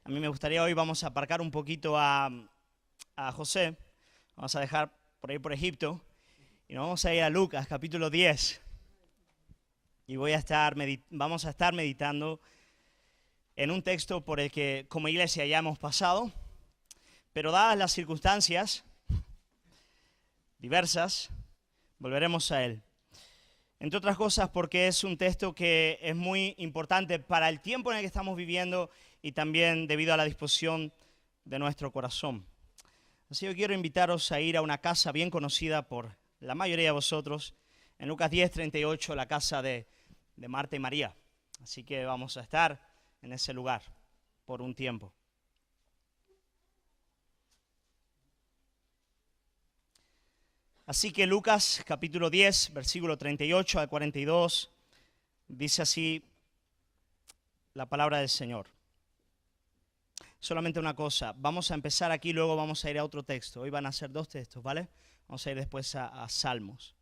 A mí me gustaría hoy, vamos a aparcar un poquito a José, vamos a dejar por ahí por Egipto, y nos vamos a ir a Lucas, capítulo 10. Y vamos a estar meditando en un texto por el que como iglesia ya hemos pasado, pero dadas las circunstancias diversas, volveremos a él. Entre otras cosas porque es un texto que es muy importante para el tiempo en el que estamos viviendo y también debido a la disposición de nuestro corazón. Así que quiero invitaros a ir a una casa bien conocida por la mayoría de vosotros, en Lucas 10, 38, la casa de Marta y María. Así que vamos a estar en ese lugar por un tiempo. Así que Lucas capítulo 10, versículo 38 al 42, dice así la palabra del Señor. Solamente una cosa, vamos a empezar aquí, luego vamos a ir a otro texto. Hoy van a ser dos textos, ¿vale? Vamos a ir después a Salmos.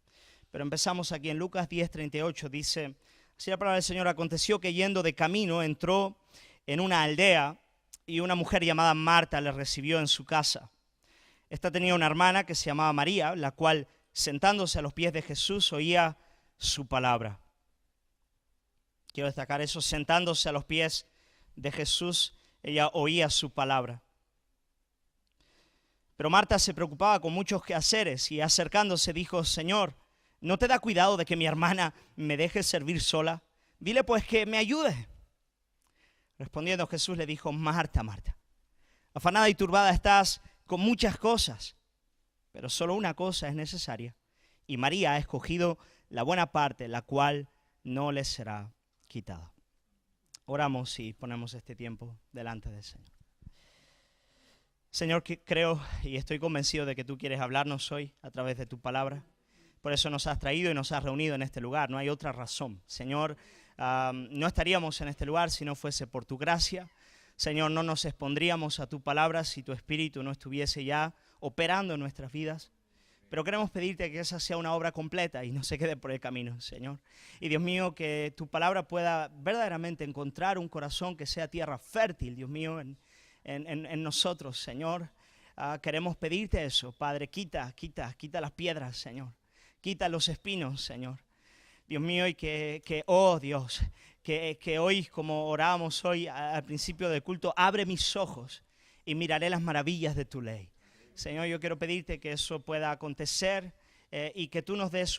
Pero empezamos aquí en Lucas 10, 38, dice, así la palabra del Señor: aconteció que yendo de camino entró en una aldea y una mujer llamada Marta le recibió en su casa. Esta tenía una hermana que se llamaba María, la cual, sentándose a los pies de Jesús, oía su palabra. Quiero destacar eso, sentándose a los pies de Jesús, ella oía su palabra. Pero Marta se preocupaba con muchos quehaceres y acercándose dijo: Señor, ¿no te da cuidado de que mi hermana me deje servir sola? Dile pues que me ayude. Respondiendo Jesús le dijo: Marta, Marta, afanada y turbada estás con muchas cosas, pero solo una cosa es necesaria, y María ha escogido la buena parte, la cual no le será quitada. Oramos y ponemos este tiempo delante del Señor. Señor, creo y estoy convencido de que tú quieres hablarnos hoy a través de tu palabra. Por eso nos has traído y nos has reunido en este lugar, no hay otra razón. Señor, no estaríamos en este lugar si no fuese por tu gracia. Señor, no nos expondríamos a tu palabra si tu Espíritu no estuviese ya operando en nuestras vidas. Pero queremos pedirte que esa sea una obra completa y no se quede por el camino, Señor. Y Dios mío, que tu palabra pueda verdaderamente encontrar un corazón que sea tierra fértil, Dios mío, en nosotros, Señor. Queremos pedirte eso, Padre, quita las piedras, Señor. Quita los espinos, Señor. Dios mío, y oh Dios, que hoy, como orábamos hoy al principio del culto, abre mis ojos y miraré las maravillas de tu ley. Señor, yo quiero pedirte que eso pueda acontecer y que tú nos des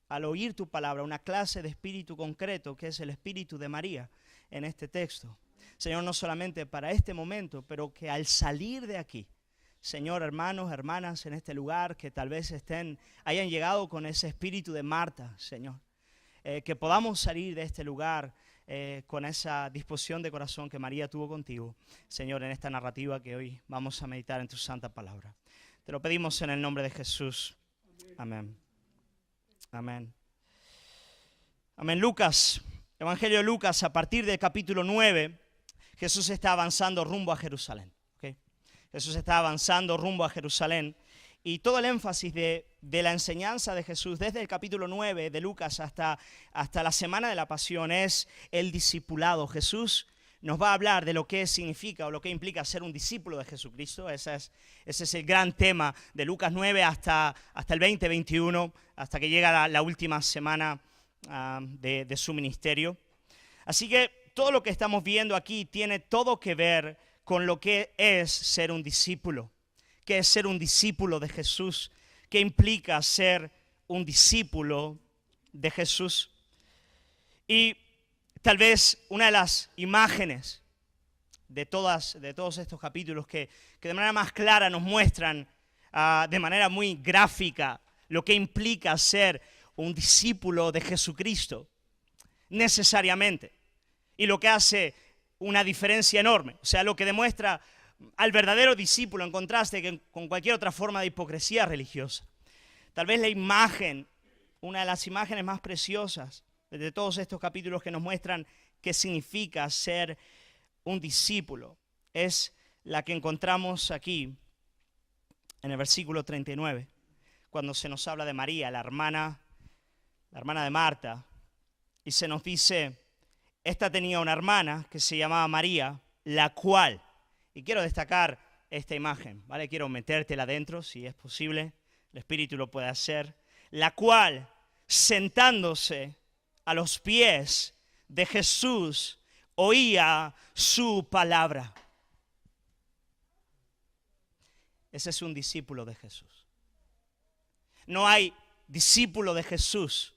al oír tu palabra, una clase de espíritu concreto, que es el espíritu de María en este texto. Señor, no solamente para este momento, pero que al salir de aquí, Señor, hermanos, hermanas en este lugar que tal vez hayan llegado con ese espíritu de Marta, Señor, que podamos salir de este lugar con esa disposición de corazón que María tuvo contigo, Señor, en esta narrativa que hoy vamos a meditar en tu santa palabra. Te lo pedimos en el nombre de Jesús. Amén. Amén. Amén. Lucas, Evangelio de Lucas, a partir del capítulo 9, Jesús está avanzando rumbo a Jerusalén. Jesús está avanzando rumbo a Jerusalén y todo el énfasis de la enseñanza de Jesús desde el capítulo 9 de Lucas hasta la semana de la pasión es el discipulado. Jesús nos va a hablar de lo que significa o lo que implica ser un discípulo de Jesucristo. Ese es el gran tema de Lucas 9 hasta el 20-21, hasta que llega la última semana de su ministerio. Así que todo lo que estamos viendo aquí tiene todo que ver con lo que es ser un discípulo. ¿Qué es ser un discípulo de Jesús? ¿Qué implica ser un discípulo de Jesús? Y tal vez una de las imágenes de todos estos capítulos que de manera más clara nos muestran de manera muy gráfica lo que implica ser un discípulo de Jesucristo, necesariamente, y lo que hace una diferencia enorme, o sea, lo que demuestra al verdadero discípulo en contraste con cualquier otra forma de hipocresía religiosa. Tal vez la imagen, una de las imágenes más preciosas de todos estos capítulos que nos muestran qué significa ser un discípulo, es la que encontramos aquí en el versículo 39, cuando se nos habla de María, la hermana de Marta, y se nos dice: esta tenía una hermana que se llamaba María, la cual, y quiero destacar esta imagen, ¿vale? Quiero metértela adentro, si es posible, el Espíritu lo puede hacer, la cual, sentándose a los pies de Jesús, oía su palabra. Ese es un discípulo de Jesús. No hay discípulo de Jesús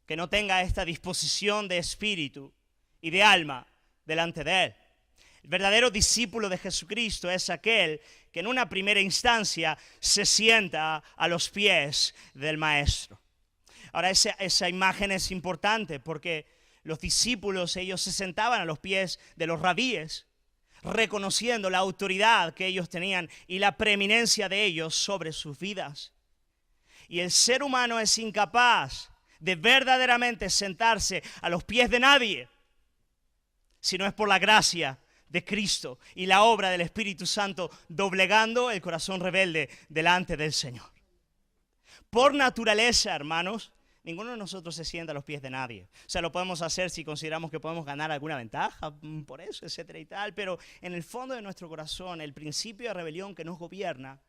que no tenga esta disposición de espíritu y de alma delante de Él. El verdadero discípulo de Jesucristo es aquel que en una primera instancia se sienta a los pies del Maestro. Ahora, esa imagen es importante porque los discípulos, ellos se sentaban a los pies de los rabíes, reconociendo la autoridad que ellos tenían y la preeminencia de ellos sobre sus vidas. Y el ser humano es incapaz de verdaderamente sentarse a los pies de nadie, si no es por la gracia de Cristo y la obra del Espíritu Santo doblegando el corazón rebelde delante del Señor. Por naturaleza, hermanos, ninguno de nosotros se sienta a los pies de nadie. O sea, lo podemos hacer si consideramos que podemos ganar alguna ventaja por eso, etcétera y tal, pero en el fondo de nuestro corazón, el principio de rebelión que nos gobierna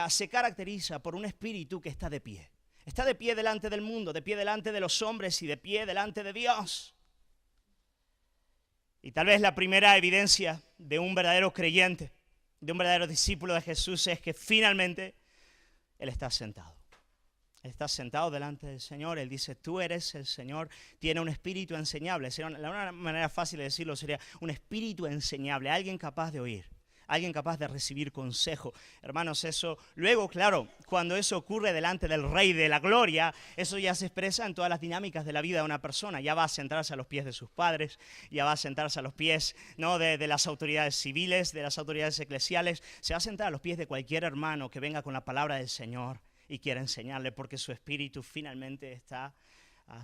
se caracteriza por un espíritu que está de pie. Está de pie delante del mundo, de pie delante de los hombres y de pie delante de Dios. Y tal vez la primera evidencia de un verdadero creyente, de un verdadero discípulo de Jesús, es que finalmente Él está sentado. Él está sentado delante del Señor. Él dice, tú eres el Señor. Tiene un espíritu enseñable. Una manera fácil de decirlo sería un espíritu enseñable, alguien capaz de oír, alguien capaz de recibir consejo. Hermanos, eso, luego, claro, cuando eso ocurre delante del Rey de la Gloria, eso ya se expresa en todas las dinámicas de la vida de una persona. Ya va a sentarse a los pies de sus padres, ya va a sentarse a los pies, ¿no?, de las autoridades civiles, de las autoridades eclesiales. Se va a sentar a los pies de cualquier hermano que venga con la palabra del Señor y quiera enseñarle, porque su espíritu finalmente está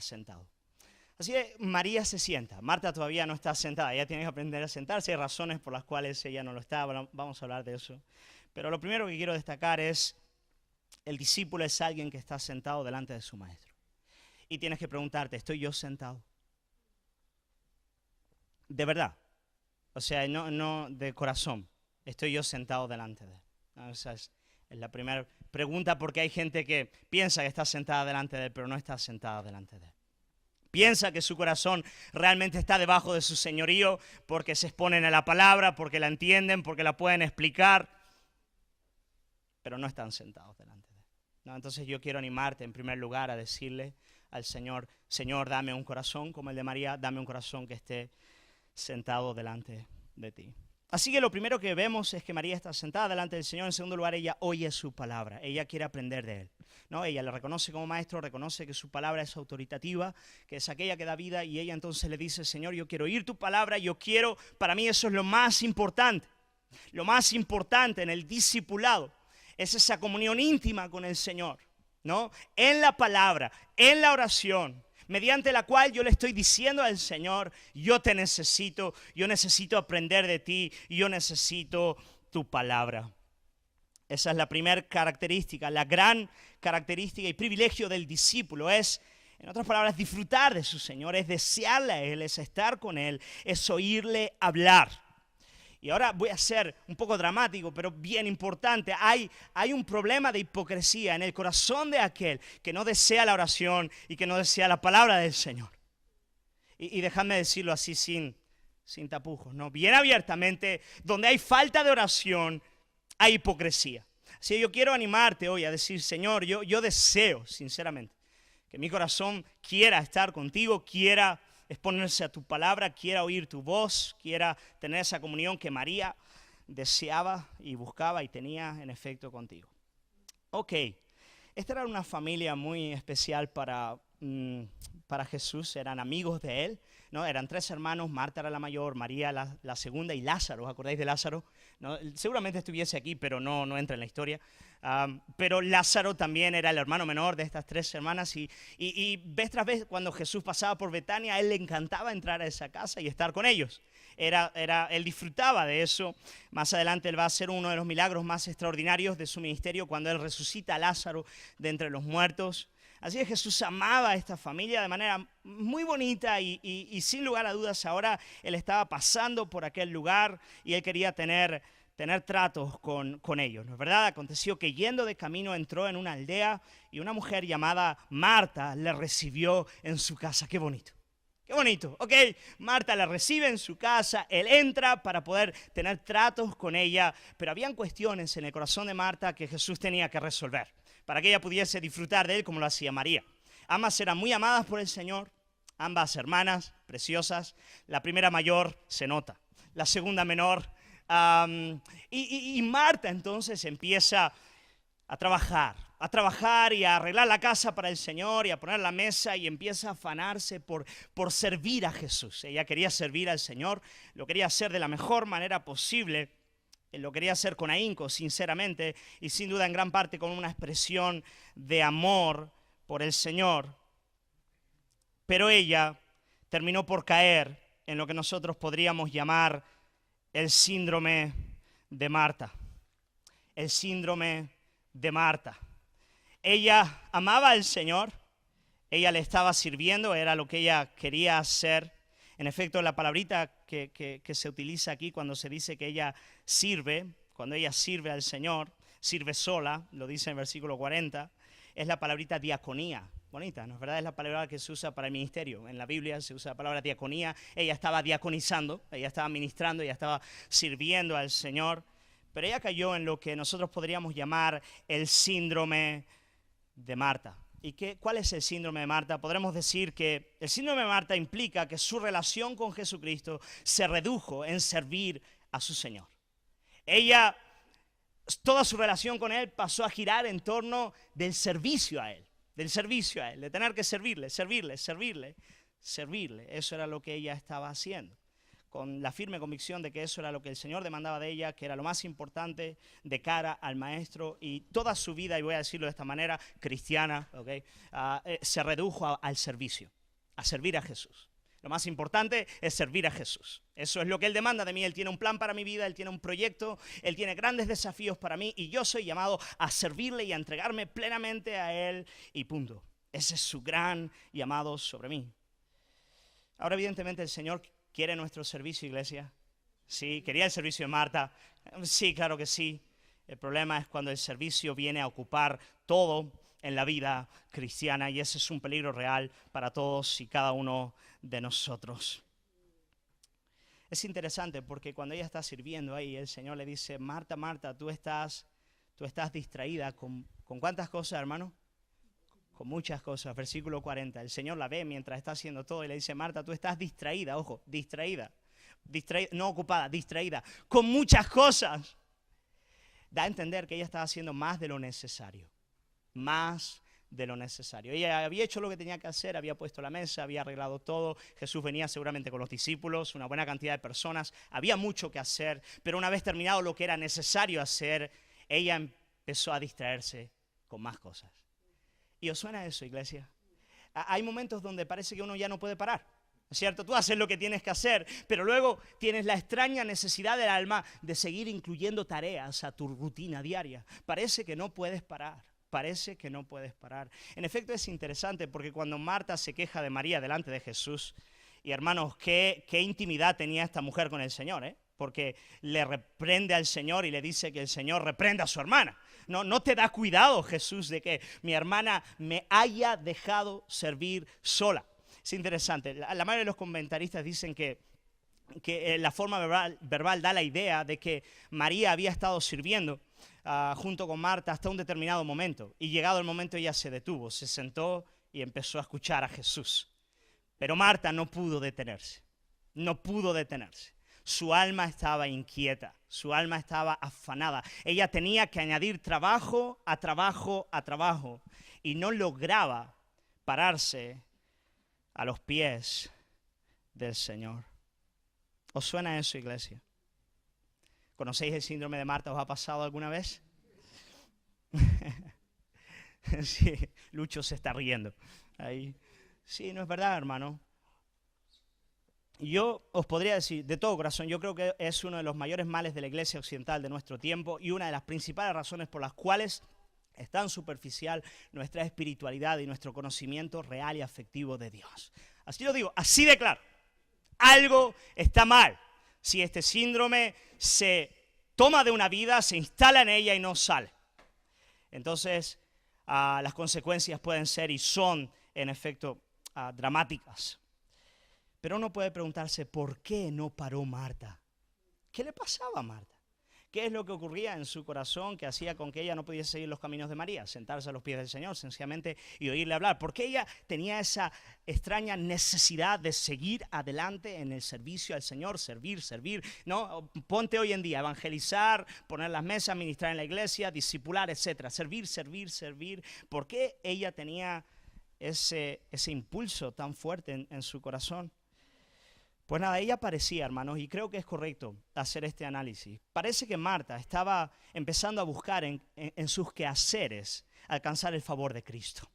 sentado. Así que María se sienta. Marta todavía no está sentada. Ella tiene que aprender a sentarse. Hay razones por las cuales ella no lo está. Bueno, vamos a hablar de eso. Pero lo primero que quiero destacar es, el discípulo es alguien que está sentado delante de su maestro. Y tienes que preguntarte, ¿estoy yo sentado? De verdad. O sea, no de corazón. ¿Estoy yo sentado delante de él? No, esa es la primera pregunta, porque hay gente que piensa que está sentada delante de él, pero no está sentada delante de él. Piensa que su corazón realmente está debajo de su señorío porque se exponen a la palabra, porque la entienden, porque la pueden explicar, pero no están sentados delante de él. ¿No? Entonces yo quiero animarte en primer lugar a decirle al Señor, Señor, dame un corazón como el de María, dame un corazón que esté sentado delante de ti. Así que lo primero que vemos es que María está sentada delante del Señor. En segundo lugar, ella oye su palabra. Ella quiere aprender de Él, ¿no? Ella le reconoce como maestro, reconoce que su palabra es autoritativa, que es aquella que da vida, y ella entonces le dice, Señor, yo quiero oír tu palabra, para mí eso es lo más importante. Lo más importante en el discipulado es esa comunión íntima con el Señor, ¿no? En la palabra, en la oración, mediante la cual yo le estoy diciendo al Señor, yo te necesito, yo necesito aprender de ti, yo necesito tu palabra. Esa es la primera característica, la gran característica y privilegio del discípulo es, en otras palabras, disfrutar de su Señor, es desearle a Él, es estar con Él, es oírle hablar. Y ahora voy a ser un poco dramático, pero bien importante. Hay un problema de hipocresía en el corazón de aquel que no desea la oración y que no desea la palabra del Señor. Y dejadme decirlo así sin tapujos, ¿no? Bien abiertamente, donde hay falta de oración, hay hipocresía. Así que yo quiero animarte hoy a decir, Señor, yo deseo, sinceramente, que mi corazón quiera estar contigo, quiera exponerse a tu palabra, quiera oír tu voz, quiera tener esa comunión que María deseaba y buscaba y tenía en efecto contigo. Ok, esta era una familia muy especial para Jesús, eran amigos de él, ¿no? Eran 3 hermanos, Marta era la mayor, María la segunda y Lázaro, ¿os acordáis de Lázaro? ¿No? Seguramente estuviese aquí, pero no entra en la historia. Pero Lázaro también era el hermano menor de estas 3 hermanas y vez tras vez cuando Jesús pasaba por Betania, a él le encantaba entrar a esa casa y estar con ellos. Él disfrutaba de eso. Más adelante él va a hacer uno de los milagros más extraordinarios de su ministerio cuando él resucita a Lázaro de entre los muertos. Así que Jesús amaba a esta familia de manera muy bonita y sin lugar a dudas ahora él estaba pasando por aquel lugar y él quería tener tratos con ellos, ¿no es verdad? Aconteció que yendo de camino entró en una aldea y una mujer llamada Marta le recibió en su casa. ¡Qué bonito! ¡Qué bonito! Ok, Marta la recibe en su casa, él entra para poder tener tratos con ella, pero habían cuestiones en el corazón de Marta que Jesús tenía que resolver para que ella pudiese disfrutar de él como lo hacía María. Ambas eran muy amadas por el Señor, ambas hermanas preciosas. La primera mayor se nota, la segunda menor. Y Marta entonces empieza a trabajar y a arreglar la casa para el Señor y a poner la mesa y empieza a afanarse por servir a Jesús. Ella quería servir al Señor, lo quería hacer de la mejor manera posible. Lo quería hacer con ahínco, sinceramente, y sin duda en gran parte con una expresión de amor por el Señor. Pero ella terminó por caer en lo que nosotros podríamos llamar el síndrome de Marta. El síndrome de Marta. Ella amaba al Señor, ella le estaba sirviendo, era lo que ella quería hacer. En efecto, la palabrita que se utiliza aquí cuando se dice que ella sirve, cuando ella sirve al Señor, sirve sola, lo dice en el versículo 40, es la palabrita diaconía. Bonita, ¿no es verdad? Es la palabra que se usa para el ministerio. En la Biblia se usa la palabra diaconía. Ella estaba diaconizando, ella estaba ministrando, ella estaba sirviendo al Señor. Pero ella cayó en lo que nosotros podríamos llamar el síndrome de Marta. ¿Y cuál es el síndrome de Marta? Podremos decir que el síndrome de Marta implica que su relación con Jesucristo se redujo en servir a su Señor. Ella, toda su relación con Él pasó a girar en torno del servicio a Él, de tener que servirle. Eso era lo que ella estaba haciendo, con la firme convicción de que eso era lo que el Señor demandaba de ella, que era lo más importante de cara al Maestro, y toda su vida, y voy a decirlo de esta manera, cristiana, se redujo al servicio, a servir a Jesús. Lo más importante es servir a Jesús. Eso es lo que Él demanda de mí. Él tiene un plan para mi vida, Él tiene un proyecto, Él tiene grandes desafíos para mí y yo soy llamado a servirle y a entregarme plenamente a Él y punto. Ese es su gran llamado sobre mí. Ahora, evidentemente, el Señor quiere nuestro servicio, iglesia. Sí, quería el servicio de Marta. Sí, claro que sí. El problema es cuando el servicio viene a ocupar todo en la vida cristiana y ese es un peligro real para todos y cada uno de nosotros. Es interesante porque cuando ella está sirviendo ahí, el Señor le dice, Marta, Marta, tú estás distraída ¿con cuántas cosas, hermano? Con muchas cosas. Versículo 40, el Señor la ve mientras está haciendo todo y le dice, Marta, tú estás distraída, ojo, distraída, no ocupada, distraída, con muchas cosas. Da a entender que ella estaba haciendo más de lo necesario. Ella había hecho lo que tenía que hacer, había puesto la mesa, había arreglado todo. Jesús venía seguramente con los discípulos, una buena cantidad de personas. Había mucho que hacer, pero una vez terminado lo que era necesario hacer, ella empezó a distraerse con más cosas. ¿Y os suena eso, iglesia? Hay momentos donde parece que uno ya no puede parar, ¿cierto? Tú haces lo que tienes que hacer, pero luego tienes la extraña necesidad del alma de seguir incluyendo tareas a tu rutina diaria. Parece que no puedes parar. En efecto, es interesante porque cuando Marta se queja de María delante de Jesús, y hermanos, qué intimidad tenía esta mujer con el Señor, porque le reprende al Señor y le dice que el Señor reprenda a su hermana. No te da cuidado, Jesús, de que mi hermana me haya dejado servir sola. Es interesante, la mayoría de los comentaristas dicen que la forma verbal da la idea de que María había estado sirviendo junto con Marta hasta un determinado momento. Y llegado el momento ella se detuvo, se sentó y empezó a escuchar a Jesús. Pero Marta no pudo detenerse. Su alma estaba inquieta, su alma estaba afanada. Ella tenía que añadir trabajo a trabajo y no lograba pararse a los pies del Señor. ¿Os suena eso, iglesia? ¿Conocéis el síndrome de Marta? ¿Os ha pasado alguna vez? Sí, Lucho se está riendo. Ahí. Sí, no es verdad, hermano. Yo os podría decir, de todo corazón, yo creo que es uno de los mayores males de la iglesia occidental de nuestro tiempo y una de las principales razones por las cuales es tan superficial nuestra espiritualidad y nuestro conocimiento real y afectivo de Dios. Así lo digo, así de claro. Algo está mal si este síndrome se toma de una vida, se instala en ella y no sale. Entonces, las consecuencias pueden ser y son, en efecto, dramáticas. Pero uno puede preguntarse, ¿por qué no paró Marta? ¿Qué le pasaba a Marta? ¿Qué es lo que ocurría en su corazón que hacía con que ella no pudiese seguir los caminos de María? Sentarse a los pies del Señor, sencillamente, y oírle hablar. ¿Por qué ella tenía esa extraña necesidad de seguir adelante en el servicio al Señor? Servir, ¿no? Ponte hoy en día, evangelizar, poner las mesas, ministrar en la iglesia, discipular, etc. Servir. ¿Por qué ella tenía ese impulso tan fuerte en su corazón? Pues nada, ella parecía, hermanos, y creo que es correcto hacer este análisis. Parece que Marta estaba empezando a buscar en sus quehaceres alcanzar el favor de Cristo.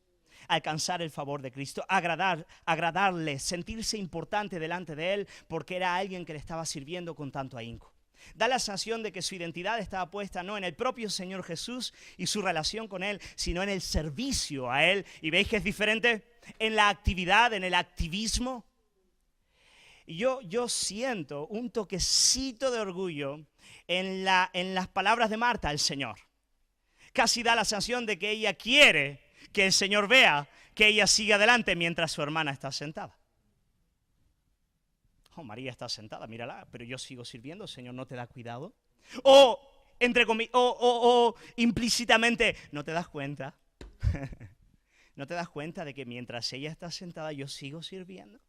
Alcanzar el favor de Cristo, agradarle, sentirse importante delante de Él porque era alguien que le estaba sirviendo con tanto ahínco. Da la sensación de que su identidad estaba puesta no en el propio Señor Jesús y su relación con Él, sino en el servicio a Él. ¿Y veis que es diferente? En la actividad, en el activismo. Y yo siento un toquecito de orgullo en las palabras de Marta al Señor. Casi da la sensación de que ella quiere que el Señor vea que ella sigue adelante mientras su hermana está sentada. Oh, María está sentada, mírala, pero yo sigo sirviendo, Señor, ¿no te da cuidado? O, implícitamente, ¿no te das cuenta? ¿No te das cuenta de que mientras ella está sentada yo sigo sirviendo?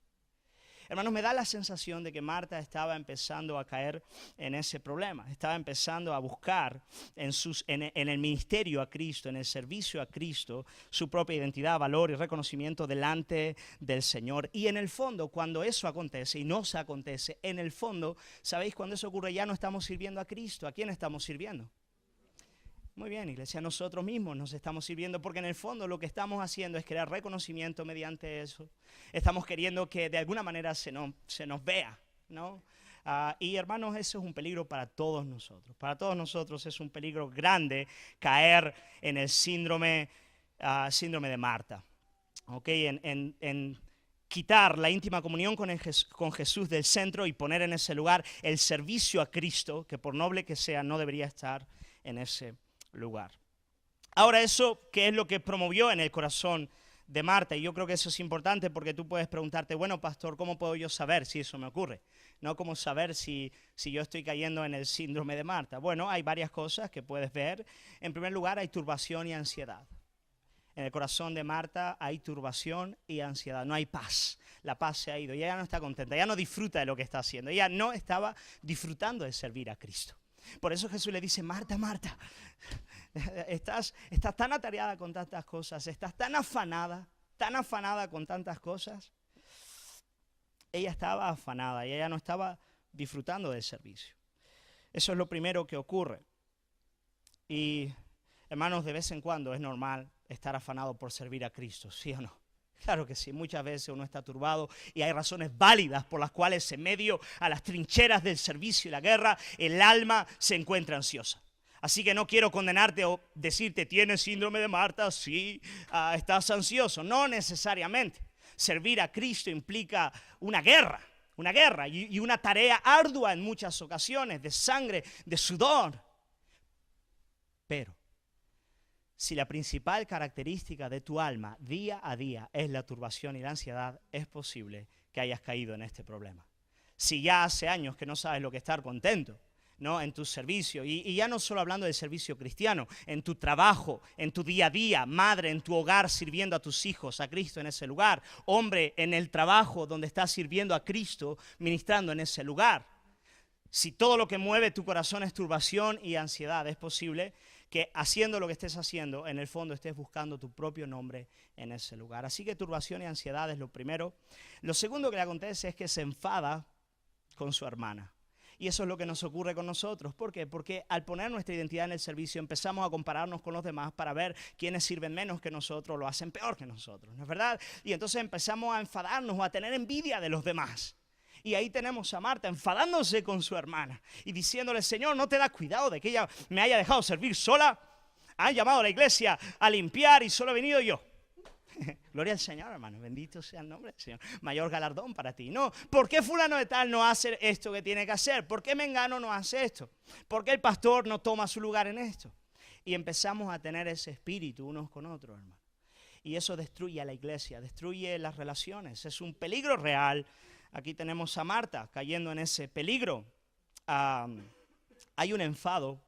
Hermanos, me da la sensación de que Marta estaba empezando a caer en ese problema. Estaba empezando a buscar en el ministerio a Cristo, en el servicio a Cristo, su propia identidad, valor y reconocimiento delante del Señor. Y en el fondo, cuando eso acontece y no se acontece, en el fondo, ¿sabéis? Cuando eso ocurre ya no estamos sirviendo a Cristo. ¿A quién estamos sirviendo? Muy bien, iglesia, nosotros mismos nos estamos sirviendo porque en el fondo lo que estamos haciendo es crear reconocimiento mediante eso. Estamos queriendo que de alguna manera se nos vea, ¿no? Y hermanos, eso es un peligro para todos nosotros. Para todos nosotros es un peligro grande caer en el síndrome de Marta. ¿Okay? En quitar la íntima comunión con Jesús del centro y poner en ese lugar el servicio a Cristo, que por noble que sea no debería estar en ese lugar. Ahora, eso, ¿qué es lo que promovió en el corazón de Marta? Y yo creo que eso es importante porque tú puedes preguntarte, bueno, pastor, ¿cómo puedo yo saber si eso me ocurre? ¿No? ¿Cómo saber si yo estoy cayendo en el síndrome de Marta? Bueno, hay varias cosas que puedes ver. En primer lugar, hay turbación y ansiedad. En el corazón de Marta hay turbación y ansiedad, no hay paz. La paz se ha ido, ella ya no está contenta, ella no disfruta de lo que está haciendo, ella no estaba disfrutando de servir a Cristo. Por eso Jesús le dice, Marta, Marta, estás tan atareada con tantas cosas, estás tan afanada con tantas cosas. Ella estaba afanada y ella no estaba disfrutando del servicio. Eso es lo primero que ocurre. Y, hermanos, de vez en cuando es normal estar afanado por servir a Cristo, ¿sí o no? Claro que sí, muchas veces uno está turbado y hay razones válidas por las cuales en medio a las trincheras del servicio y la guerra el alma se encuentra ansiosa. Así que no quiero condenarte o decirte, ¿tienes síndrome de Marta? Sí, estás ansioso. No necesariamente. Servir a Cristo implica una guerra y una tarea ardua en muchas ocasiones, de sangre, de sudor. Pero si la principal característica de tu alma día a día es la turbación y la ansiedad, es posible que hayas caído en este problema. Si ya hace años que no sabes lo que es estar contento, ¿no? En tu servicio, y ya no solo hablando del servicio cristiano, en tu trabajo, en tu día a día, madre en tu hogar sirviendo a tus hijos, a Cristo en ese lugar, hombre en el trabajo donde estás sirviendo a Cristo, ministrando en ese lugar. Si todo lo que mueve tu corazón es turbación y ansiedad, es posible que haciendo lo que estés haciendo, en el fondo estés buscando tu propio nombre en ese lugar. Así que turbación y ansiedad es lo primero. Lo segundo que le acontece es que se enfada con su hermana. Y eso es lo que nos ocurre con nosotros. ¿Por qué? Porque al poner nuestra identidad en el servicio empezamos a compararnos con los demás para ver quiénes sirven menos que nosotros, lo hacen peor que nosotros, ¿no es verdad? Y entonces empezamos a enfadarnos o a tener envidia de los demás. Y ahí tenemos a Marta enfadándose con su hermana y diciéndole, Señor, ¿no te das cuidado de que ella me haya dejado servir sola? Han llamado a la iglesia a limpiar y solo he venido yo. Gloria al Señor, hermano, bendito sea el nombre del Señor. Mayor galardón para ti. No, ¿por qué fulano de tal no hace esto que tiene que hacer? ¿Por qué Mengano no hace esto? ¿Por qué el pastor no toma su lugar en esto? Y empezamos a tener ese espíritu unos con otros, hermano. Y eso destruye a la iglesia, destruye las relaciones. Es un peligro real. Aquí tenemos a Marta cayendo en ese peligro. Hay un enfado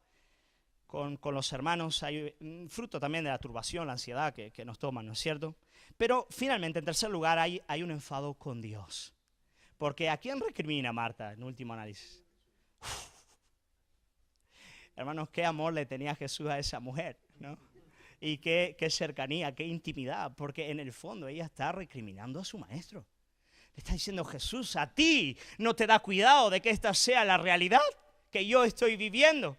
con los hermanos, hay fruto también de la turbación, la ansiedad que nos toman, ¿no es cierto? Pero finalmente, en tercer lugar, hay un enfado con Dios. Porque ¿a quién recrimina Marta en último análisis? Hermanos, qué amor le tenía Jesús a esa mujer, ¿no? Y qué cercanía, qué intimidad, porque en el fondo ella está recriminando a su maestro. Le está diciendo, Jesús, a ti no te da cuidado de que esta sea la realidad que yo estoy viviendo.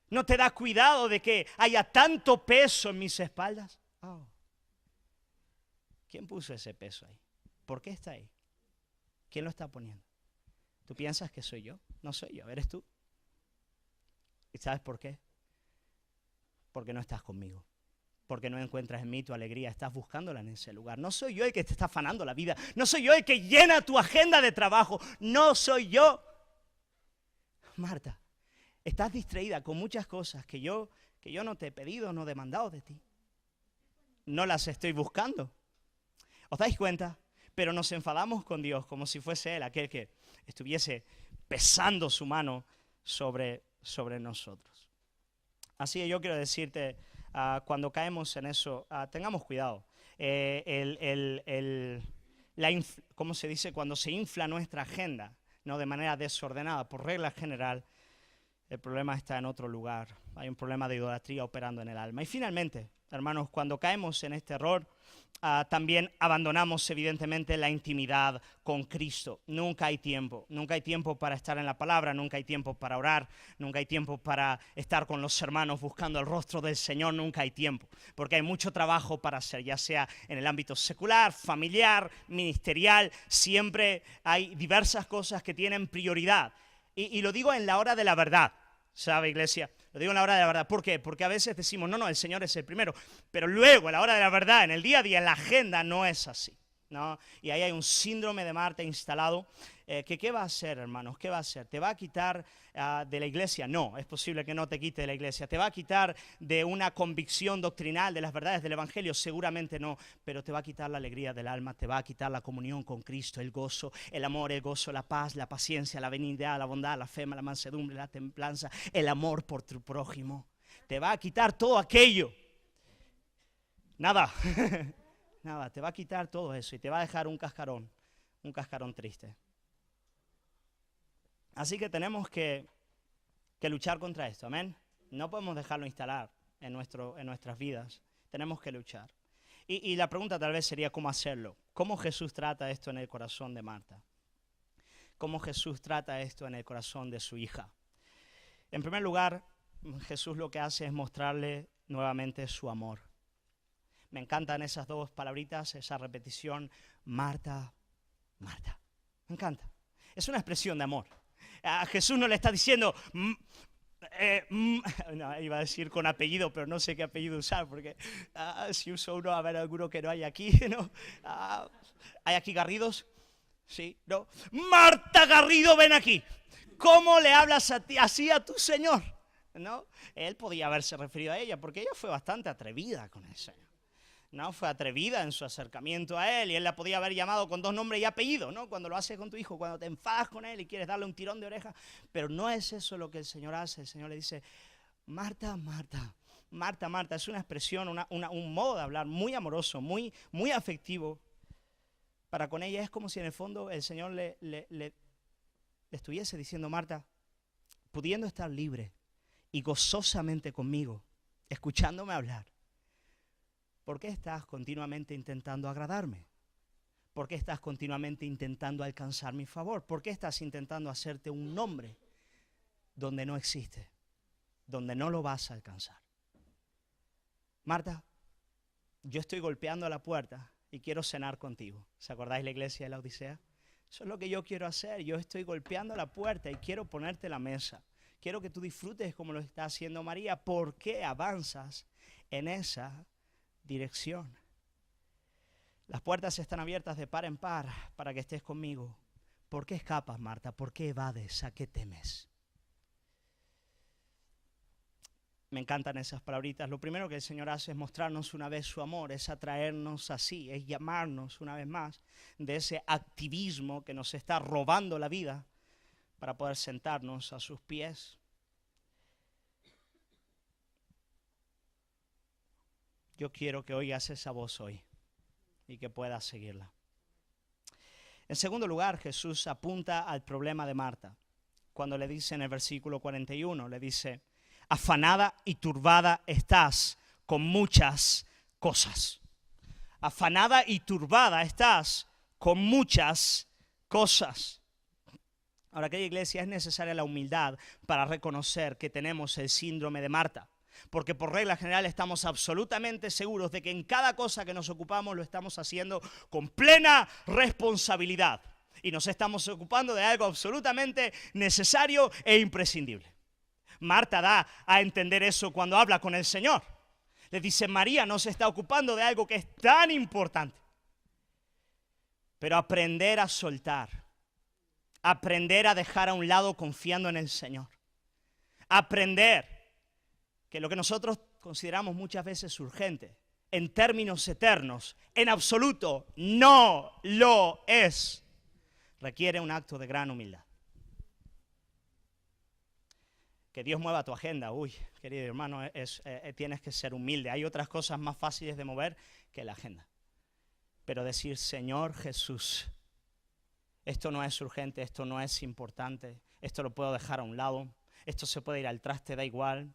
No te da cuidado de que haya tanto peso en mis espaldas. Oh. ¿Quién puso ese peso ahí? ¿Por qué está ahí? ¿Quién lo está poniendo? ¿Tú piensas que soy yo? No soy yo, eres tú. ¿Y sabes por qué? Porque no estás conmigo. Porque no encuentras en mí tu alegría, estás buscándola en ese lugar. No soy yo el que te está afanando la vida. No soy yo el que llena tu agenda de trabajo. No soy yo. Marta, estás distraída con muchas cosas que yo no te he pedido, no he demandado de ti. No las estoy buscando. ¿Os dais cuenta? Pero nos enfadamos con Dios como si fuese Él aquel que estuviese pesando su mano sobre nosotros. Así que yo quiero decirte, cuando caemos en eso, tengamos cuidado. ¿Cómo se dice? Cuando se infla nuestra agenda, no de manera desordenada, por regla general, el problema está en otro lugar. Hay un problema de idolatría operando en el alma. Y finalmente, hermanos, cuando caemos en este error, también abandonamos evidentemente la intimidad con Cristo. Nunca hay tiempo para estar en la palabra, nunca hay tiempo para orar, nunca hay tiempo para estar con los hermanos buscando el rostro del Señor, nunca hay tiempo, porque hay mucho trabajo para hacer, ya sea en el ámbito secular, familiar, ministerial, siempre hay diversas cosas que tienen prioridad. Y lo digo en la hora de la verdad, ¿sabe, iglesia? Lo digo en la hora de la verdad. ¿Por qué? Porque a veces decimos, no, el Señor es el primero. Pero luego, en la hora de la verdad, en el día a día, en la agenda, no es así, ¿no? Y ahí hay un síndrome de Marta instalado. ¿Qué va a hacer, hermanos? ¿Qué va a hacer? ¿Te va a quitar de la iglesia? No, es posible que no te quite de la iglesia. ¿Te va a quitar de una convicción doctrinal de las verdades del Evangelio? Seguramente no, pero te va a quitar la alegría del alma, te va a quitar la comunión con Cristo, el gozo, el amor, el gozo, la paz, la paciencia, la benignidad, la bondad, la fe, la mansedumbre, la templanza, el amor por tu prójimo. Te va a quitar todo aquello. Nada, nada, te va a quitar todo eso y te va a dejar un cascarón triste. Así que tenemos que luchar contra esto, amén. No podemos dejarlo instalar en nuestras vidas, tenemos que luchar. Y la pregunta tal vez sería cómo hacerlo. ¿Cómo Jesús trata esto en el corazón de Marta? ¿Cómo Jesús trata esto en el corazón de su hija? En primer lugar, Jesús lo que hace es mostrarle nuevamente su amor. Me encantan esas dos palabritas, esa repetición, Marta, Marta. Me encanta. Es una expresión de amor. A Jesús no le está diciendo, no, iba a decir con apellido, pero no sé qué apellido usar, porque si uso uno, a ver alguno que no hay aquí, ¿no? ¿Hay aquí Garridos? Sí, ¿no? Marta Garrido, ven aquí. ¿Cómo le hablas así a tu Señor? ¿No? Él podía haberse referido a ella, porque ella fue bastante atrevida con el Señor. No, fue atrevida en su acercamiento a él y él la podía haber llamado con 2 nombres y apellidos, ¿no? Cuando lo haces con tu hijo, cuando te enfadas con él y quieres darle un tirón de oreja, pero no es eso lo que el Señor hace. El Señor le dice, Marta, Marta, Marta, Marta. Es una expresión, un modo de hablar muy amoroso, muy afectivo. Para con ella es como si en el fondo el Señor le estuviese diciendo, Marta, pudiendo estar libre y gozosamente conmigo, escuchándome hablar, ¿por qué estás continuamente intentando agradarme? ¿Por qué estás continuamente intentando alcanzar mi favor? ¿Por qué estás intentando hacerte un nombre donde no existe, donde no lo vas a alcanzar? Marta, yo estoy golpeando a la puerta y quiero cenar contigo. ¿Se acordáis la iglesia de la Odisea? Eso es lo que yo quiero hacer. Yo estoy golpeando la puerta y quiero ponerte la mesa. Quiero que tú disfrutes como lo está haciendo María. ¿Por qué avanzas en esa dirección? Las puertas están abiertas de par en par para que estés conmigo. ¿Por qué escapas, Marta? ¿Por qué evades? ¿A qué temes? Me encantan esas palabritas. Lo primero que el Señor hace es mostrarnos una vez su amor, es atraernos así, es llamarnos una vez más de ese activismo que nos está robando la vida para poder sentarnos a sus pies. Yo quiero que oigas esa voz hoy y que puedas seguirla. En segundo lugar, Jesús apunta al problema de Marta. Cuando le dice en el versículo 41, le dice: afanada y turbada estás con muchas cosas. Afanada y turbada estás con muchas cosas. Ahora, querida iglesia, es necesaria la humildad para reconocer que tenemos el síndrome de Marta. Porque por regla general estamos absolutamente seguros de que en cada cosa que nos ocupamos lo estamos haciendo con plena responsabilidad. Y nos estamos ocupando de algo absolutamente necesario e imprescindible. Marta da a entender eso cuando habla con el Señor. Le dice: María no se está ocupando de algo que es tan importante. Pero aprender a soltar, aprender a dejar a un lado confiando en el Señor, aprender que lo que nosotros consideramos muchas veces urgente, en términos eternos, en absoluto no lo es, requiere un acto de gran humildad. Que Dios mueva tu agenda. Uy, querido hermano, tienes que ser humilde. Hay otras cosas más fáciles de mover que la agenda. Pero decir: Señor Jesús, esto no es urgente, esto no es importante, esto lo puedo dejar a un lado, esto se puede ir al traste, da igual,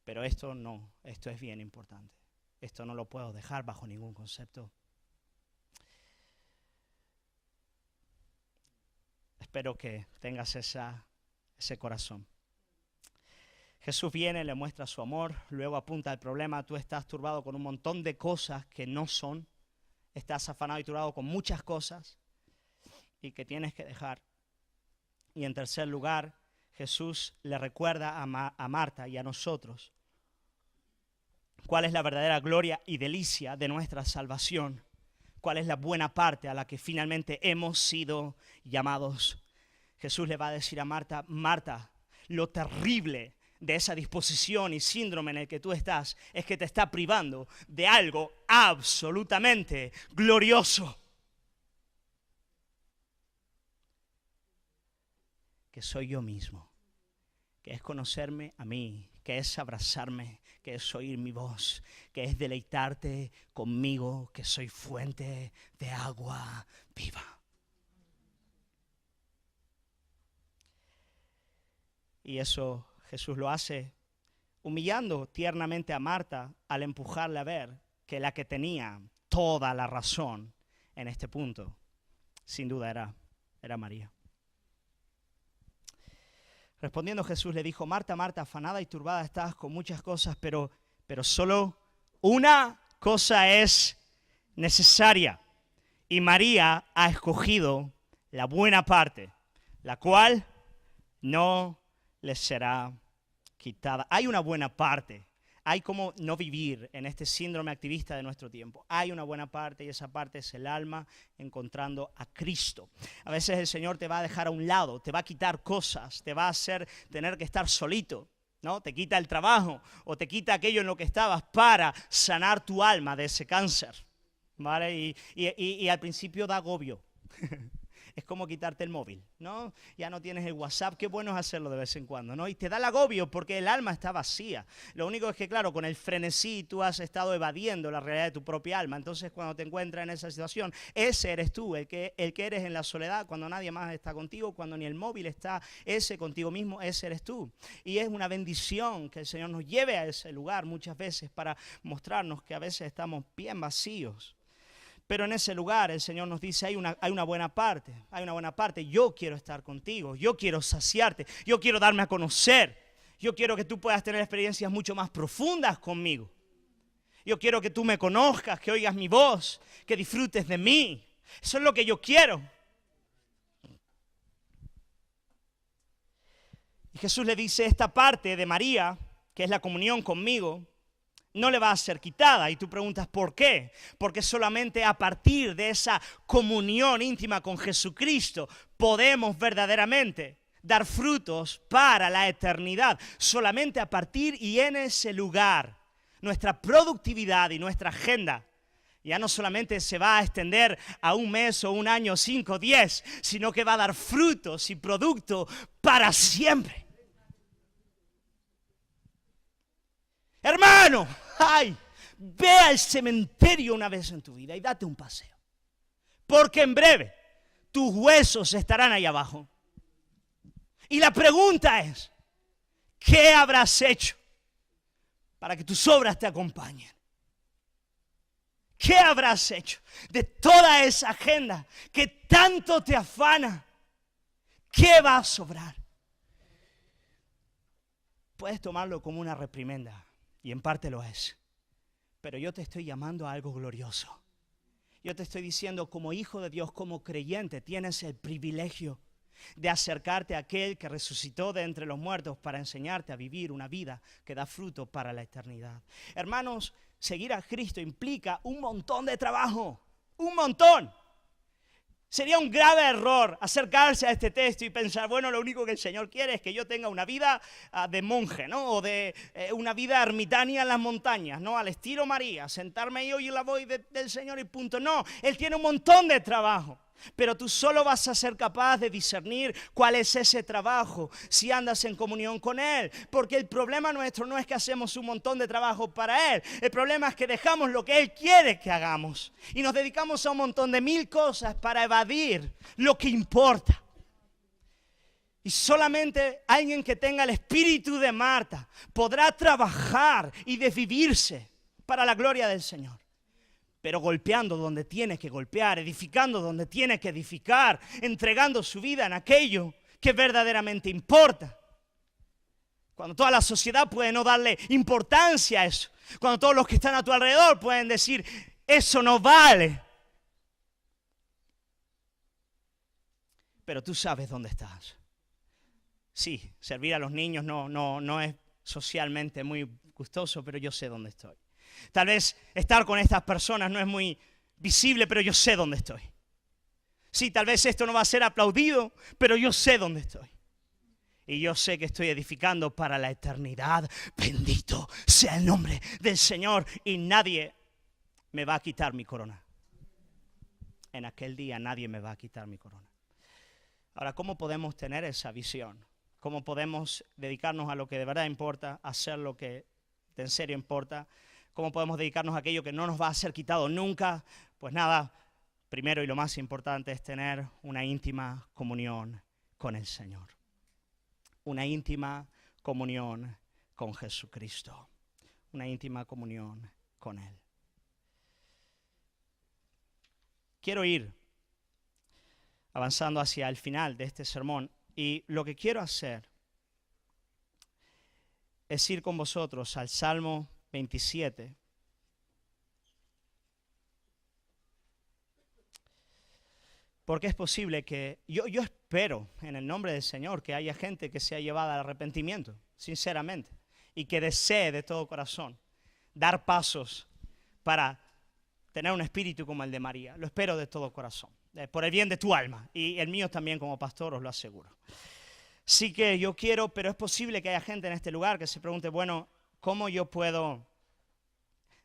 pero esto no, esto es bien importante. Esto no lo puedo dejar bajo ningún concepto. Espero que tengas ese corazón. Jesús viene, le muestra su amor, luego apunta al problema. Tú estás turbado con un montón de cosas que no son. Estás afanado y turbado con muchas cosas y que tienes que dejar. Y en tercer lugar, Jesús le recuerda a Marta y a nosotros cuál es la verdadera gloria y delicia de nuestra salvación. Cuál es la buena parte a la que finalmente hemos sido llamados. Jesús le va a decir a Marta: Marta, lo terrible de esa disposición y síndrome en el que tú estás es que te está privando de algo absolutamente glorioso. Que soy yo mismo, que es conocerme a mí, que es abrazarme, que es oír mi voz, que es deleitarte conmigo, que soy fuente de agua viva. Y eso Jesús lo hace humillando tiernamente a Marta al empujarle a ver que la que tenía toda la razón en este punto, sin duda era María. Respondiendo Jesús le dijo: Marta, Marta, afanada y turbada estás con muchas cosas, pero solo una cosa es necesaria. Y María ha escogido la buena parte, la cual no le será quitada. Hay una buena parte. Hay como no vivir en este síndrome activista de nuestro tiempo. Hay una buena parte y esa parte es el alma encontrando a Cristo. A veces el Señor te va a dejar a un lado, te va a quitar cosas, te va a hacer tener que estar solito, ¿no? Te quita el trabajo o te quita aquello en lo que estabas para sanar tu alma de ese cáncer, ¿vale? Y al principio da agobio. Es como quitarte el móvil, ¿no? Ya no tienes el WhatsApp, qué bueno es hacerlo de vez en cuando, ¿no? Y te da el agobio porque el alma está vacía. Lo único es que, claro, con el frenesí tú has estado evadiendo la realidad de tu propia alma. Entonces, cuando te encuentras en esa situación, ese eres tú, el que eres en la soledad, cuando nadie más está contigo, cuando ni el móvil está, ese contigo mismo, ese eres tú. Y es una bendición que el Señor nos lleve a ese lugar muchas veces para mostrarnos que a veces estamos bien vacíos. Pero en ese lugar el Señor nos dice: hay una buena parte, yo quiero estar contigo, yo quiero saciarte, yo quiero darme a conocer, yo quiero que tú puedas tener experiencias mucho más profundas conmigo. Yo quiero que tú me conozcas, que oigas mi voz, que disfrutes de mí. Eso es lo que yo quiero. Y Jesús le dice, esta parte de María, que es la comunión conmigo, no le va a ser quitada. Y tú preguntas, ¿por qué? Porque solamente a partir de esa comunión íntima con Jesucristo podemos verdaderamente dar frutos para la eternidad. Solamente a partir y en ese lugar, nuestra productividad y nuestra agenda ya no solamente se va a extender a un mes o un año, 5, 10, sino que va a dar frutos y producto para siempre. Hermano, ve al cementerio una vez en tu vida y date un paseo. Porque en breve tus huesos estarán ahí abajo. Y la pregunta es, ¿qué habrás hecho para que tus obras te acompañen? ¿Qué habrás hecho de toda esa agenda que tanto te afana? ¿Qué va a sobrar? Puedes tomarlo como una reprimenda, y en parte lo es. Pero yo te estoy llamando a algo glorioso. Yo te estoy diciendo, como hijo de Dios, como creyente, tienes el privilegio de acercarte a aquel que resucitó de entre los muertos para enseñarte a vivir una vida que da fruto para la eternidad. Hermanos, seguir a Cristo implica un montón de trabajo, un montón. Sería un grave error acercarse a este texto y pensar, bueno, lo único que el Señor quiere es que yo tenga una vida de monje, ¿no? O de una vida ermitaña en las montañas, ¿no? Al estilo María, sentarme y oír la voz del Señor y punto. No, Él tiene un montón de trabajo. Pero tú solo vas a ser capaz de discernir cuál es ese trabajo si andas en comunión con Él. Porque el problema nuestro no es que hacemos un montón de trabajo para Él. El problema es que dejamos lo que Él quiere que hagamos. Y nos dedicamos a un montón de mil cosas para evadir lo que importa. Y solamente alguien que tenga el espíritu de Marta podrá trabajar y desvivirse para la gloria del Señor. Pero golpeando donde tiene que golpear, edificando donde tiene que edificar, entregando su vida en aquello que verdaderamente importa. Cuando toda la sociedad puede no darle importancia a eso, cuando todos los que están a tu alrededor pueden decir, eso no vale. Pero tú sabes dónde estás. Sí, servir a los niños no es socialmente muy gustoso, pero yo sé dónde estoy. Tal vez estar con estas personas no es muy visible, pero yo sé dónde estoy. Sí, tal vez esto no va a ser aplaudido, pero yo sé dónde estoy. Y yo sé que estoy edificando para la eternidad. Bendito sea el nombre del Señor. Y nadie me va a quitar mi corona. En aquel día nadie me va a quitar mi corona. Ahora, ¿cómo podemos tener esa visión? ¿Cómo podemos dedicarnos a lo que de verdad importa, hacer lo que en serio importa? ¿Cómo podemos dedicarnos a aquello que no nos va a ser quitado nunca? Pues nada, primero y lo más importante es tener una íntima comunión con el Señor. Una íntima comunión con Jesucristo. Una íntima comunión con Él. Quiero ir avanzando hacia el final de este sermón y lo que quiero hacer es ir con vosotros al Salmo 27. Porque es posible que, yo espero en el nombre del Señor que haya gente que sea llevada al arrepentimiento, sinceramente, y que desee de todo corazón dar pasos para tener un espíritu como el de María. Lo espero de todo corazón, por el bien de tu alma, y el mío también como pastor, os lo aseguro. Sí que yo quiero, pero es posible que haya gente en este lugar que se pregunte, bueno, ¿cómo yo puedo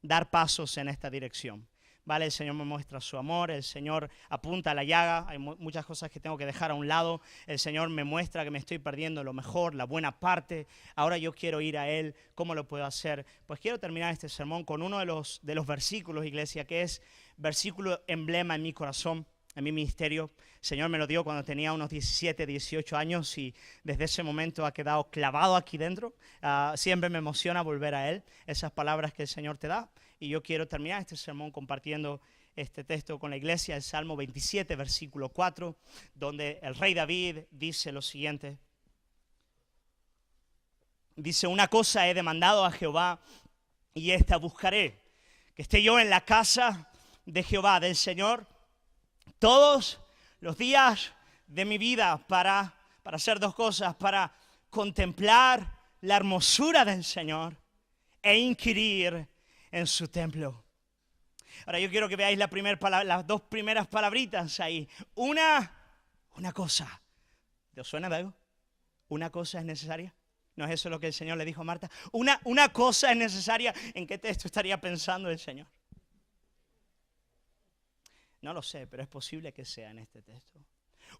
dar pasos en esta dirección? Vale, el Señor me muestra su amor, el Señor apunta a la llaga, hay muchas cosas que tengo que dejar a un lado, el Señor me muestra que me estoy perdiendo lo mejor, la buena parte, ahora yo quiero ir a Él, ¿cómo lo puedo hacer? Pues quiero terminar este sermón con uno de los versículos, iglesia, que es versículo emblema en mi corazón, en mi ministerio. El Señor me lo dio cuando tenía unos 17, 18 años y desde ese momento ha quedado clavado aquí dentro. Siempre me emociona volver a Él, esas palabras que el Señor te da. Y yo quiero terminar este sermón compartiendo este texto con la iglesia, el Salmo 27, versículo 4, donde el rey David dice lo siguiente. Dice, una cosa he demandado a Jehová y esta buscaré, que esté yo en la casa de Jehová, del Señor, todos los días de mi vida para hacer dos cosas, para contemplar la hermosura del Señor e inquirir en su templo. Ahora yo quiero que veáis las dos primeras palabritas ahí. Una cosa. ¿Te os suena de algo? ¿Una cosa es necesaria? ¿No es eso lo que el Señor le dijo a Marta? Una cosa es necesaria. ¿En qué texto estaría pensando el Señor? No lo sé, pero es posible que sea en este texto.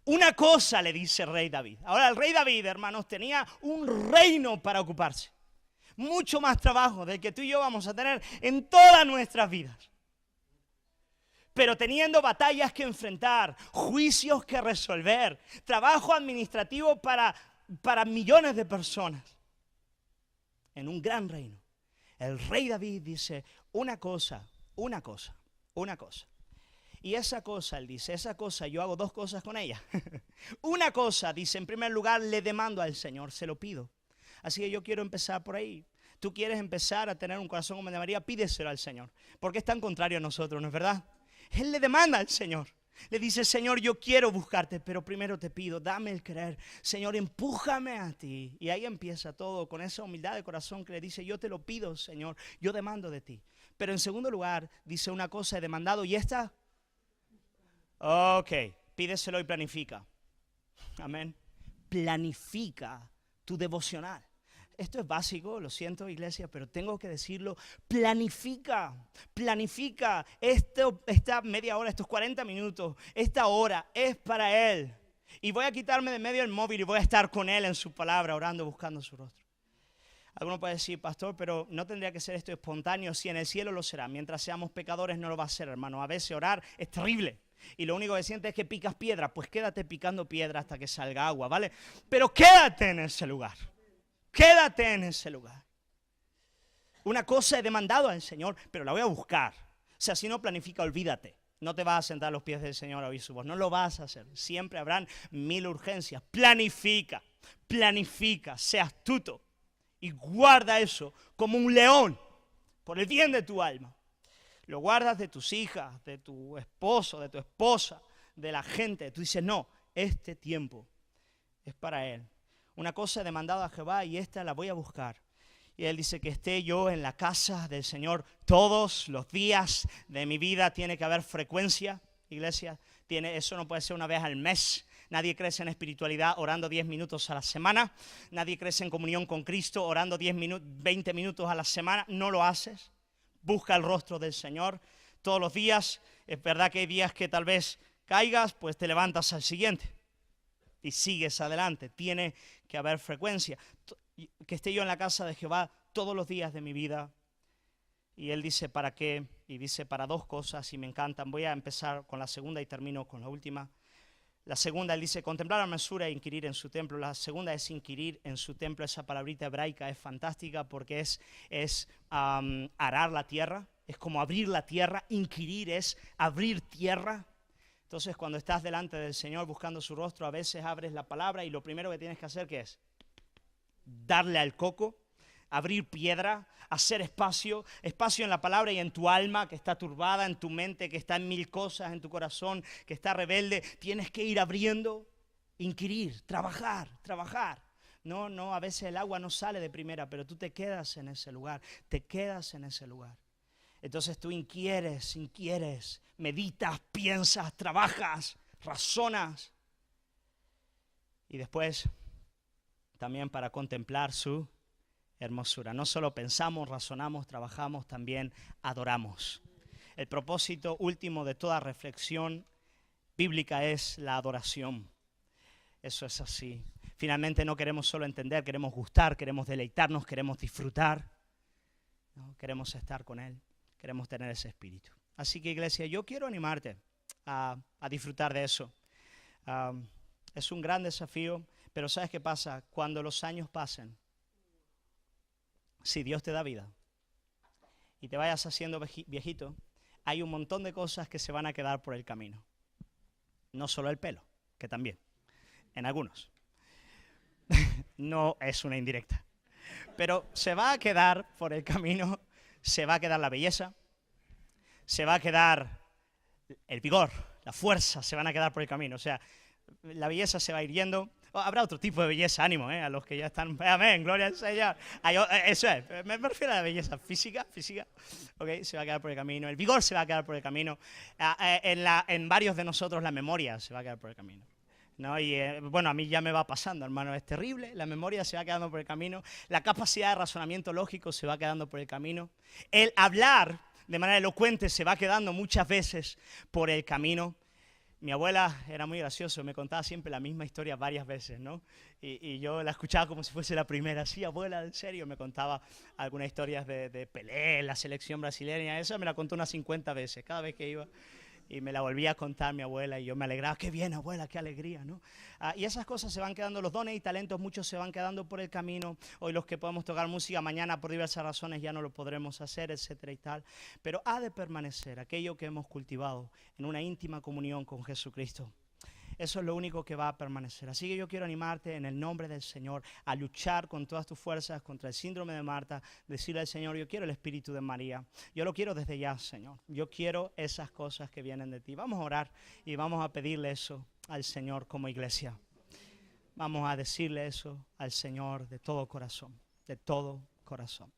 Una cosa le dice el rey David. Ahora el rey David, hermanos, tenía un reino para ocuparse. Mucho más trabajo del que tú y yo vamos a tener en todas nuestras vidas. Pero teniendo batallas que enfrentar, juicios que resolver, trabajo administrativo para millones de personas. En un gran reino. El rey David dice, una cosa. Y esa cosa, él dice, esa cosa, yo hago dos cosas con ella. Una cosa, dice, en primer lugar, le demando al Señor, se lo pido. Así que yo quiero empezar por ahí. Tú quieres empezar a tener un corazón como el de María, pídeselo al Señor. Porque es tan contrario a nosotros, ¿no es verdad? Él le demanda al Señor. Le dice, Señor, yo quiero buscarte, pero primero te pido, dame el querer. Señor, empújame a ti. Y ahí empieza todo con esa humildad de corazón que le dice, yo te lo pido, Señor, yo demando de ti. Pero en segundo lugar, dice una cosa, he demandado, y esta... Ok, pídeselo y planifica. Amén. Planifica tu devocional. Esto es básico, lo siento, iglesia, pero tengo que decirlo. Planifica esta media hora, estos 40 minutos, esta hora es para Él. Y voy a quitarme de medio el móvil y voy a estar con Él en su palabra, orando, buscando su rostro. Alguno puede decir, pastor, pero no tendría que ser esto espontáneo. Si en el cielo lo será, mientras seamos pecadores no lo va a ser, hermano. A veces orar es terrible. Y lo único que sientes es que picas piedra, pues quédate picando piedra hasta que salga agua, ¿vale? Pero quédate en ese lugar. Quédate en ese lugar. Una cosa he demandado al Señor, pero la voy a buscar. O sea, si no planifica, olvídate. No te vas a sentar a los pies del Señor a oír su voz. No lo vas a hacer. Siempre habrán 1000 urgencias. Planifica, sé astuto. Y guarda eso como un león, por el bien de tu alma. Lo guardas de tus hijas, de tu esposo, de tu esposa, de la gente. Tú dices, no, este tiempo es para Él. Una cosa he demandado a Jehová y esta la voy a buscar. Y Él dice que esté yo en la casa del Señor todos los días de mi vida. Tiene que haber frecuencia, iglesia. Eso no puede ser una vez al mes. Nadie crece en espiritualidad orando 10 minutos a la semana. Nadie crece en comunión con Cristo orando 20 minutos a la semana. No lo haces. Busca el rostro del Señor todos los días. Es verdad que hay días que tal vez caigas, pues te levantas al siguiente y sigues adelante. Tiene que haber frecuencia. Que esté yo en la casa de Jehová todos los días de mi vida. Y Él dice, ¿para qué? Y dice, para dos cosas, y me encantan. Voy a empezar con la segunda y termino con la última. La segunda, Él dice, contemplar la mesura e inquirir en su templo. La segunda es inquirir en su templo. Esa palabrita hebraica es fantástica porque es arar la tierra. Es como abrir la tierra. Inquirir es abrir tierra. Entonces, cuando estás delante del Señor buscando su rostro, a veces abres la palabra y lo primero que tienes que hacer, ¿qué es? Darle al coco, abrir piedra, hacer espacio en la palabra y en tu alma que está turbada, en tu mente que está en 1000 cosas, en tu corazón que está rebelde. Tienes que ir abriendo, inquirir, trabajar. No, a veces el agua no sale de primera, pero tú te quedas en ese lugar, Entonces tú inquieres, meditas, piensas, trabajas, razonas. Y después también para contemplar su hermosura. No solo pensamos, razonamos, trabajamos, también adoramos. El propósito último de toda reflexión bíblica es la adoración. Eso es así. Finalmente no queremos solo entender, queremos gustar, queremos deleitarnos, queremos disfrutar. ¿No? Queremos estar con Él, queremos tener ese espíritu. Así que, iglesia, yo quiero animarte a disfrutar de eso. Es un gran desafío, pero ¿sabes qué pasa? Cuando los años pasen, si Dios te da vida y te vayas haciendo viejito, hay un montón de cosas que se van a quedar por el camino. No solo el pelo, que también, en algunos. No es una indirecta. Pero se va a quedar por el camino, se va a quedar la belleza, se va a quedar el vigor, la fuerza, se van a quedar por el camino. O sea, la belleza se va a ir yendo. habrá otro tipo de belleza, ánimo, a los que ya están, amén, gloria al Señor. Eso es, me refiero a la belleza física, okay, se va a quedar por el camino, el vigor se va a quedar por el camino, en varios de nosotros la memoria se va a quedar por el camino. ¿No? Y bueno, a mí ya me va pasando, hermano, es terrible, la memoria se va quedando por el camino, la capacidad de razonamiento lógico se va quedando por el camino, el hablar de manera elocuente se va quedando muchas veces por el camino. Mi abuela era muy graciosa, me contaba siempre la misma historia varias veces, ¿no? Y yo la escuchaba como si fuese la primera. Sí, abuela, en serio, me contaba algunas historias de Pelé, la selección brasileña, esa me la contó unas 50 veces, cada vez que iba. Y me la volvía a contar mi abuela y yo me alegraba, qué bien abuela, qué alegría, ¿no? Y esas cosas se van quedando, los dones y talentos muchos se van quedando por el camino. Hoy los que podemos tocar música, mañana por diversas razones ya no lo podremos hacer, etcétera y tal. Pero ha de permanecer aquello que hemos cultivado en una íntima comunión con Jesucristo. Eso es lo único que va a permanecer. Así que yo quiero animarte en el nombre del Señor a luchar con todas tus fuerzas contra el síndrome de Marta, decirle al Señor, yo quiero el espíritu de María, yo lo quiero desde ya, Señor, yo quiero esas cosas que vienen de ti. Vamos a orar y vamos a pedirle eso al Señor como iglesia. Vamos a decirle eso al Señor de todo corazón, de todo corazón.